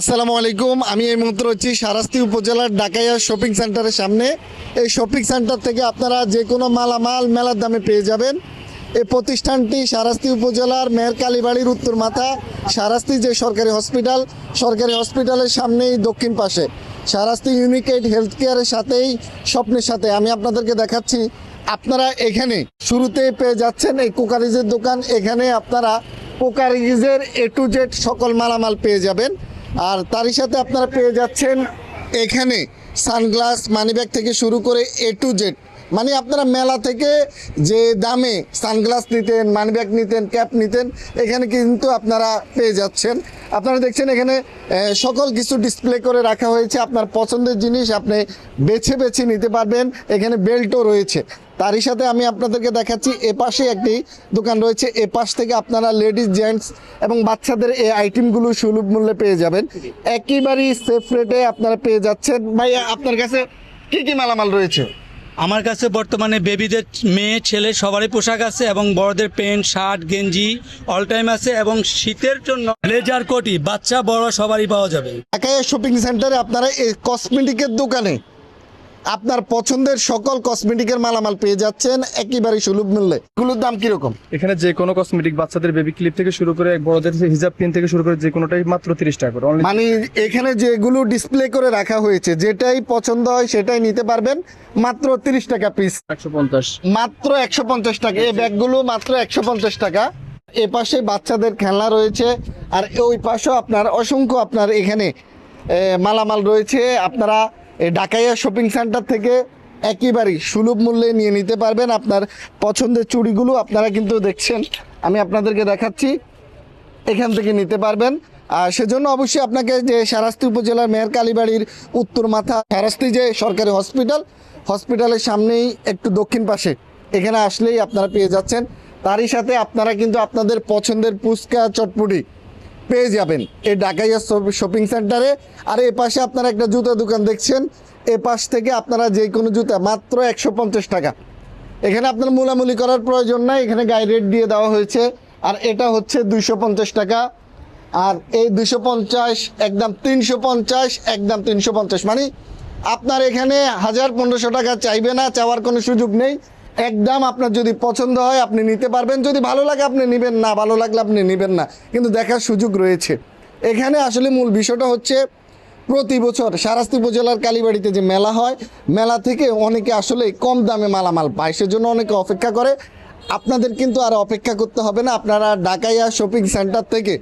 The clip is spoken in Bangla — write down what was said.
আসসালামু আলাইকুম। আমি এই মুহূর্তে রয়েছি শারাস্তি উপজেলার ডাকাইয়া শপিং সেন্টারের সামনে। এই শপিং সেন্টার থেকে আপনারা যে কোনো মালামাল মেলার দামে পেয়ে যাবেন। এই প্রতিষ্ঠানটি শারাস্তি উপজেলার মেহের কালীবাড়ির উত্তর মাথা শারাস্তি যে সরকারি হসপিটালের সামনেই দক্ষিণ পাশে শারাস্তি ইউনিকেট হেলথ কেয়ারের সাথেই স্বপ্নের সাথে আমি আপনাদেরকে দেখাচ্ছি। আপনারা এখানে শুরুতেই পেয়ে যাচ্ছেন এই কোকারিজের দোকান। এখানে আপনারা কোকারিজের A to Z সকল মালামাল পেয়ে যাবেন। আর তারই সাথে আপনারা পেয়ে যাচ্ছেন এখানে সানগ্লাস মানিব্যাগ থেকে শুরু করে A to Z, মানে আপনারা মেলা থেকে যে দামে সানগ্লাস নিতেন, মানিব্যাগ নিতেন, ক্যাপ নিতেন, এখানে কিন্তু আপনারা পেয়ে যাচ্ছেন। আপনারা দেখছেন এখানে সকল কিছু ডিসপ্লে করে রাখা হয়েছে। আপনার পছন্দের জিনিস আপনি বেছে বেছে নিতে পারবেন। এখানে বেল্টও রয়েছে। তারই সাথে আমি আপনাদেরকে দেখাচ্ছি এপাশে একটি দোকান রয়েছে। এপাশ থেকে আপনারা লেডিস, জেন্টস এবং বাচ্চাদের এই আইটেমগুলো সুলভ মূল্যে পেয়ে যাবেন। একেবারেই সেফ রেটে আপনারা পেয়ে যাচ্ছেন। ভাই, আপনার কাছে কি কি মালামাল রয়েছে? আমার কাছে বর্তমানে বেবিদের, মেয়ে ছেলে সবারই পোশাক আছে এবং বড়দের প্যান্ট, শার্ট, গেঞ্জি অল টাইম আছে এবং শীতের জন্য ব্লেজার, কোটি বাচ্চা বড় সবারই পাওয়া যাবে। ঢাকায় শপিং সেন্টারে আপনারা এই কসমেটিকের দোকানে আপনার পছন্দের সকল কসমেটিকের মালামাল পেয়ে যাচ্ছেন একেবারে সুলভ মূল্যে। এগুলোর দাম কিরকম? এখানে যে কোনো কসমেটিক, বাচ্চাদের বেবি ক্লিপ থেকে শুরু করে বড়দের হিজাব পিন থেকে শুরু করে যে কোনোটাই মাত্র 30 টাকা করে। মানে এখানে যেগুলো ডিসপ্লে করে রাখা হয়েছে, যেটাই পছন্দ হয় সেটাই নিতে পারবেন মাত্র 30 টাকা পিস। 150 মাত্র 150 টাকা। এই ব্যাগগুলো মাত্র 150 টাকা। এ পাশে বাচ্চাদের খেলনা রয়েছে আর ওই পাশেও আপনার অসংখ্য আপনার এখানে মালামাল রয়েছে। আপনারা এই ঢাকাইয়া শপিং সেন্টার থেকে একেবারেই সুলভ মূল্যে নিয়ে নিতে পারবেন আপনার পছন্দের চুড়িগুলো। আপনারা কিন্তু দেখছেন, আমি আপনাদেরকে দেখাচ্ছি, এখান থেকে নিতে পারবেন। আর সেজন্য অবশ্যই আপনাকে যে শারাস্তি উপজেলার মেহের কালীবাড়ির উত্তর মাথা শারাস্তি যে সরকারি হসপিটালের সামনেই একটু দক্ষিণ পাশে এখানে আসলেই আপনারা পেয়ে যাচ্ছেন। তারই সাথে আপনারা কিন্তু আপনাদের পছন্দের ফুচকা, চটপটি পেয়ে যাবেন এই ঢাকাইয়া শপিং সেন্টারে। আর এ পাশে আপনারা একটা জুতা দোকান দেখছেন। এ পাশ থেকে আপনারা যে কোনো জুতা মাত্র 150 টাকা। এখানে আপনার মূলামূলি করার প্রয়োজন নাই, এখানে গায়ে রেট দিয়ে দেওয়া হয়েছে। আর এটা হচ্ছে 250 টাকা। আর এই 250 একদম 350, একদম 350, মানে আপনার এখানে 1000-1500 টাকা চাইবে না, চাওয়ার কোনো সুযোগ নেই। একদম আপনার যদি পছন্দ হয় আপনি নিতে পারবেন, যদি ভালো লাগে আপনি নেবেন, না ভালো লাগলে আপনি নেবেন না, কিন্তু দেখার সুযোগ রয়েছে। এখানে আসলে মূল বিষয়টা হচ্ছে প্রতি বছর শারাস্তি উপজেলার কালীবাড়িতে যে মেলা হয়, মেলা থেকে অনেকে আসলে কম দামে মালামাল পায়, সেজন্য অনেকে অপেক্ষা করে। আপনাদের কিন্তু আর অপেক্ষা করতে হবে না। আপনারা ঢাকাইয়া শপিং সেন্টার থেকে